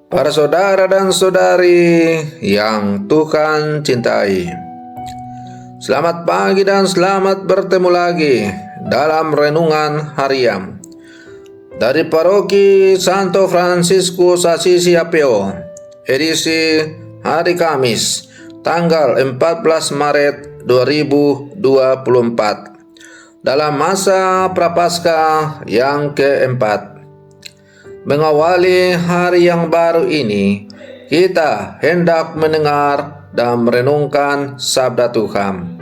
Para saudara dan saudari yang Tuhan cintai, selamat pagi dan selamat bertemu lagi dalam renungan harian dari Paroki Santo Fransiskus Assisi Apio, edisi hari Kamis, tanggal 14 Maret 2024, dalam masa Prapaskah yang keempat. Mengawali hari yang baru ini, kita hendak mendengar dan merenungkan sabda Tuhan.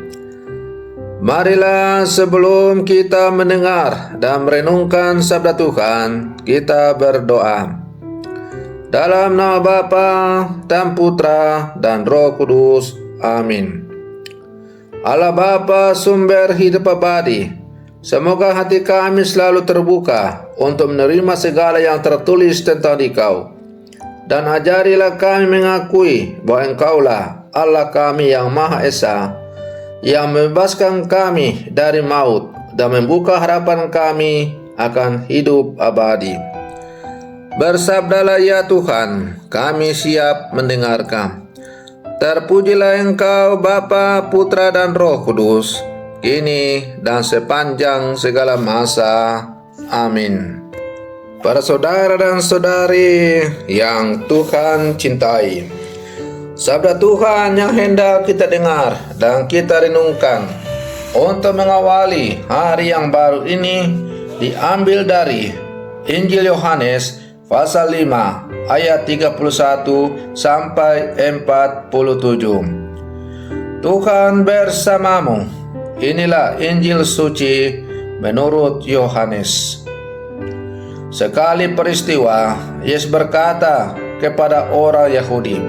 Marilah sebelum kita mendengar dan merenungkan sabda Tuhan, kita berdoa. Dalam nama Bapa dan Putra dan Roh Kudus. Amin. Allah Bapa, sumber hidup abadi, semoga hati kami selalu terbuka untuk menerima segala yang tertulis tentang Dikau. Dan ajarilah kami mengakui bahwa Engkaulah Allah kami yang Maha Esa, yang membebaskan kami dari maut dan membuka harapan kami akan hidup abadi. Bersabdalah ya Tuhan, kami siap mendengarkan. Terpujilah Engkau Bapa, Putra dan Roh Kudus, kini dan sepanjang segala masa. Amin. Para saudara dan saudari yang Tuhan cintai, sabda Tuhan yang hendak kita dengar dan kita renungkan untuk mengawali hari yang baru ini diambil dari Injil Yohanes pasal 5 ayat 31 sampai 47. Tuhan bersamamu. Inilah Injil suci menurut Yohanes. Sekali peristiwa, Yesus berkata kepada orang Yahudi,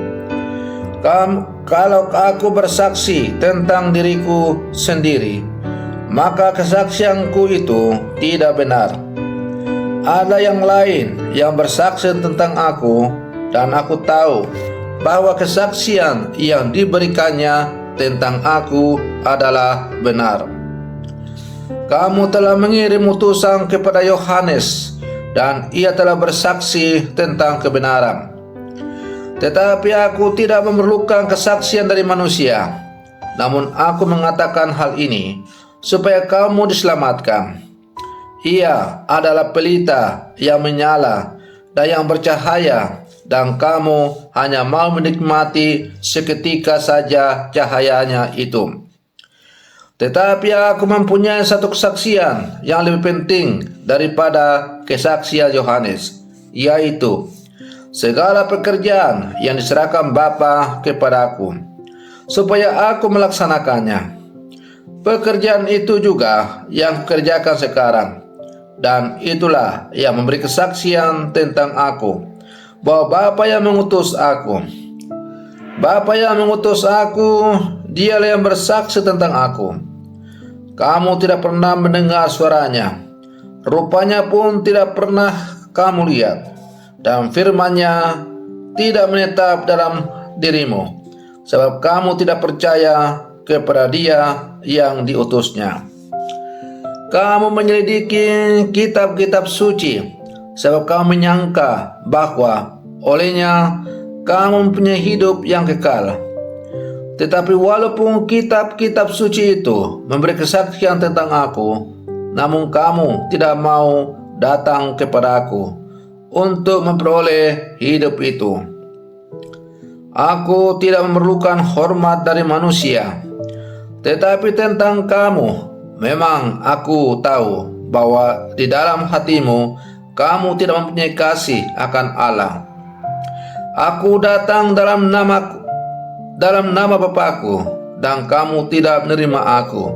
"Kalau aku bersaksi tentang diriku sendiri, maka kesaksianku itu tidak benar. Ada yang lain yang bersaksi tentang aku, dan aku tahu bahwa kesaksian yang diberikannya tentang aku adalah benar. Kamu telah mengirim utusan kepada Yohanes, dan ia telah bersaksi tentang kebenaran. Tetapi aku tidak memerlukan kesaksian dari manusia, namun aku mengatakan hal ini supaya kamu diselamatkan. Ia adalah pelita yang menyala dan yang bercahaya, dan kamu hanya mau menikmati seketika saja cahayanya itu. Tetapi aku mempunyai satu kesaksian yang lebih penting daripada kesaksian Yohanes, yaitu segala pekerjaan yang diserahkan Bapa kepadaku, supaya aku melaksanakannya. Pekerjaan itu juga yang kukerjakan sekarang, dan itulah yang memberi kesaksian tentang aku, bahwa Bapa yang mengutus aku. Bapa yang mengutus aku, dialah yang bersaksi tentang aku. Kamu tidak pernah mendengar suaranya, rupanya pun tidak pernah kamu lihat, dan firman-Nya tidak menetap dalam dirimu, sebab kamu tidak percaya kepada Dia yang diutusnya. Kamu menyelidiki kitab-kitab suci, sebab kamu menyangka bahwa olehnya kamu mempunyai hidup yang kekal. Tetapi walaupun kitab-kitab suci itu memberi kesaksian tentang aku, namun kamu tidak mau datang kepada aku untuk memperoleh hidup itu. Aku tidak memerlukan hormat dari manusia, tetapi tentang kamu, memang aku tahu bahwa di dalam hatimu kamu tidak mempunyai kasih akan Allah. Aku datang dalam nama Bapakku, dan kamu tidak menerima aku.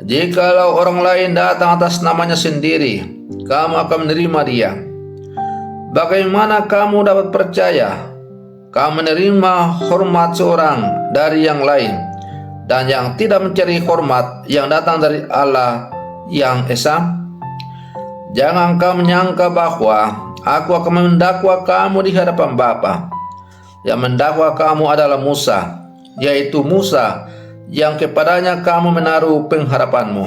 Jikalau orang lain datang atas namanya sendiri, kamu akan menerima dia. Bagaimana kamu dapat percaya? Kamu menerima hormat seorang dari yang lain, dan yang tidak mencari hormat yang datang dari Allah yang Esa? Jangan kamu menyangka bahwa aku akan mendakwa kamu di hadapan Bapa. Yang mendakwa kamu adalah Musa, yaitu Musa yang kepadanya kamu menaruh pengharapanmu.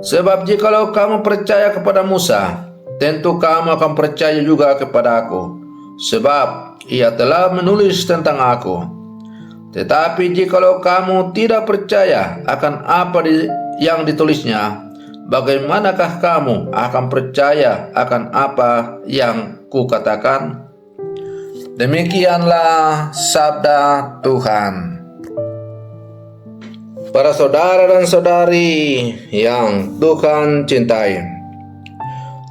Sebab jikalau kamu percaya kepada Musa, tentu kamu akan percaya juga kepada aku, sebab ia telah menulis tentang aku. Tetapi jikalau kamu tidak percaya akan apa yang ditulisnya, bagaimanakah kamu akan percaya akan apa yang kukatakan?" Demikianlah sabda Tuhan. Para saudara dan saudari yang Tuhan cintai,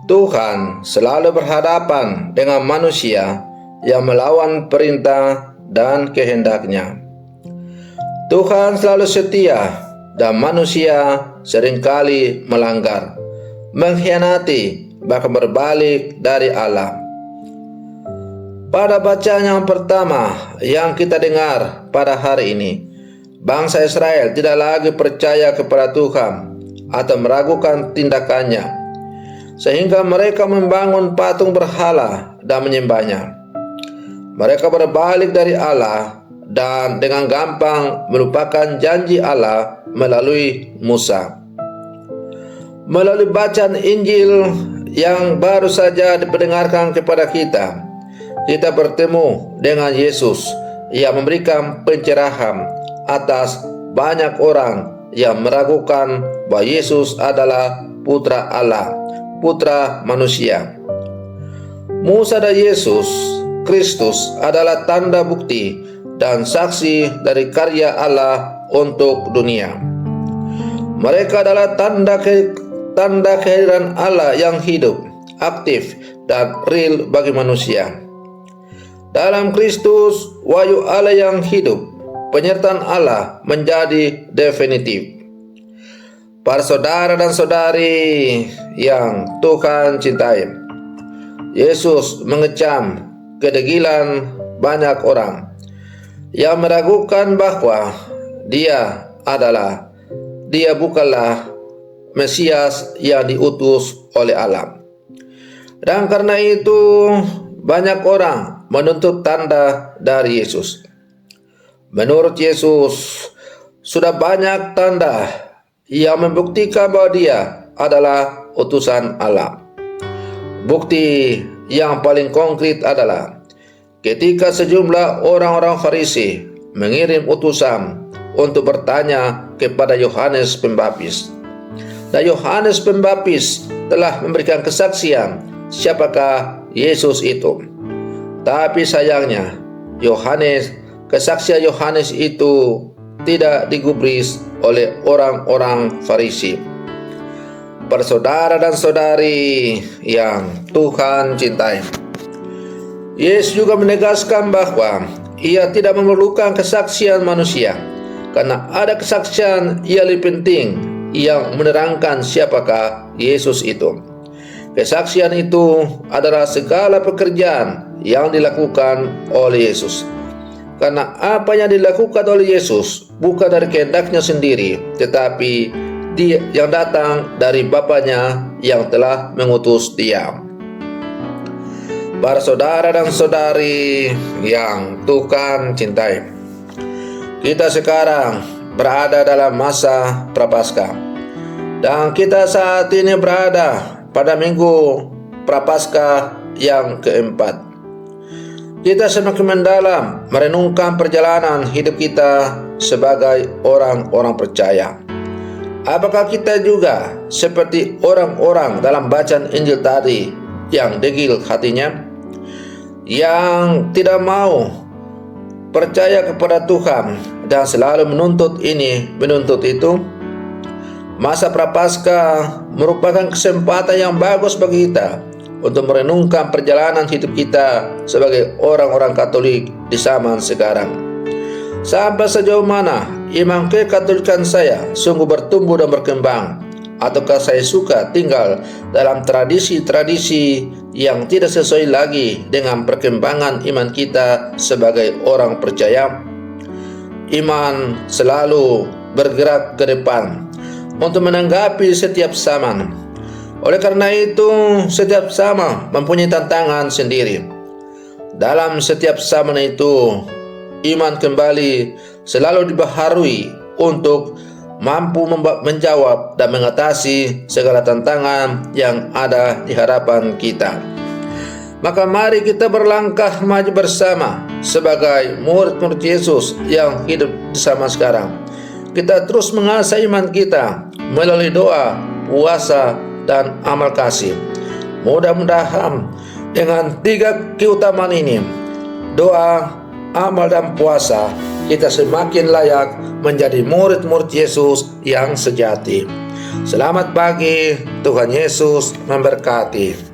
Tuhan selalu berhadapan dengan manusia yang melawan perintah dan kehendaknya. Tuhan selalu setia dan manusia seringkali melanggar, mengkhianati, bahkan berbalik dari Allah. Pada bacaan yang pertama yang kita dengar pada hari ini, bangsa Israel tidak lagi percaya kepada Tuhan atau meragukan tindakannya, sehingga mereka membangun patung berhala dan menyembahnya. Mereka berbalik dari Allah dan dengan gampang melupakan janji Allah melalui Musa. Melalui bacaan Injil yang baru saja diperdengarkan kepada kita bertemu dengan Yesus yang memberikan pencerahan atas banyak orang yang meragukan bahwa Yesus adalah Putra Allah, Putra manusia. Musa dan Yesus Kristus adalah tanda bukti dan saksi dari karya Allah untuk dunia. Mereka adalah tanda kehadiran Allah yang hidup, aktif, dan real bagi manusia. Dalam Kristus, wahyu Allah yang hidup, penyertaan Allah menjadi definitif. Para saudara dan saudari yang Tuhan cintai, Yesus mengecam kedegilan banyak orang yang meragukan bahwa Dia bukanlah Mesias yang diutus oleh Allah. Dan karena itu banyak orang menuntut tanda dari Yesus. Menurut Yesus, sudah banyak tanda yang membuktikan bahwa Dia adalah utusan Allah. Bukti yang paling konkret adalah ketika sejumlah orang-orang Farisi mengirim utusan untuk bertanya kepada Yohanes Pembaptis. Dan Yohanes Pembaptis telah memberikan kesaksian siapakah Yesus itu. Tapi sayangnya, kesaksian Yohanes itu tidak digubris oleh orang-orang Farisi. Para saudara dan saudari yang Tuhan cintai, Yesus juga menegaskan bahwa Ia tidak memerlukan kesaksian manusia, karena ada kesaksian yang lebih penting yang menerangkan siapakah Yesus itu. Kesaksian itu adalah segala pekerjaan yang dilakukan oleh Yesus. Karena apa yang dilakukan oleh Yesus bukan dari kehendaknya sendiri, tetapi Dia yang datang dari Bapanya yang telah mengutus Dia. Para saudara dan saudari yang Tuhan cintai, kita sekarang berada dalam masa Prapaskah, dan kita saat ini berada pada minggu Prapaskah yang keempat. Kita semakin mendalam merenungkan perjalanan hidup kita sebagai orang-orang percaya. Apakah kita juga seperti orang-orang dalam bacaan Injil tadi yang degil hatinya, yang tidak mau percaya kepada Tuhan dan selalu menuntut ini, menuntut itu? Masa Prapaskah merupakan kesempatan yang bagus bagi kita untuk merenungkan perjalanan hidup kita sebagai orang-orang Katolik di zaman sekarang. Sampai sejauh mana iman kekatolikan saya sungguh bertumbuh dan berkembang, ataukah saya suka tinggal dalam tradisi-tradisi yang tidak sesuai lagi dengan perkembangan iman kita sebagai orang percaya? Iman selalu bergerak ke depan untuk menanggapi setiap zaman. Oleh karena itu, setiap zaman mempunyai tantangan sendiri. Dalam setiap zaman itu, iman kembali selalu dibaharui untuk mampu menjawab dan mengatasi segala tantangan yang ada di hadapan kita. Maka mari kita berlangkah maju bersama sebagai murid-murid Yesus yang hidup bersama sekarang. Kita terus mengasah iman kita melalui doa, puasa, dan amal kasih. Mudah-mudahan dengan 3 keutamaan ini, doa, amal, dan puasa, kita semakin layak menjadi murid-murid Yesus yang sejati. Selamat pagi, Tuhan Yesus memberkati.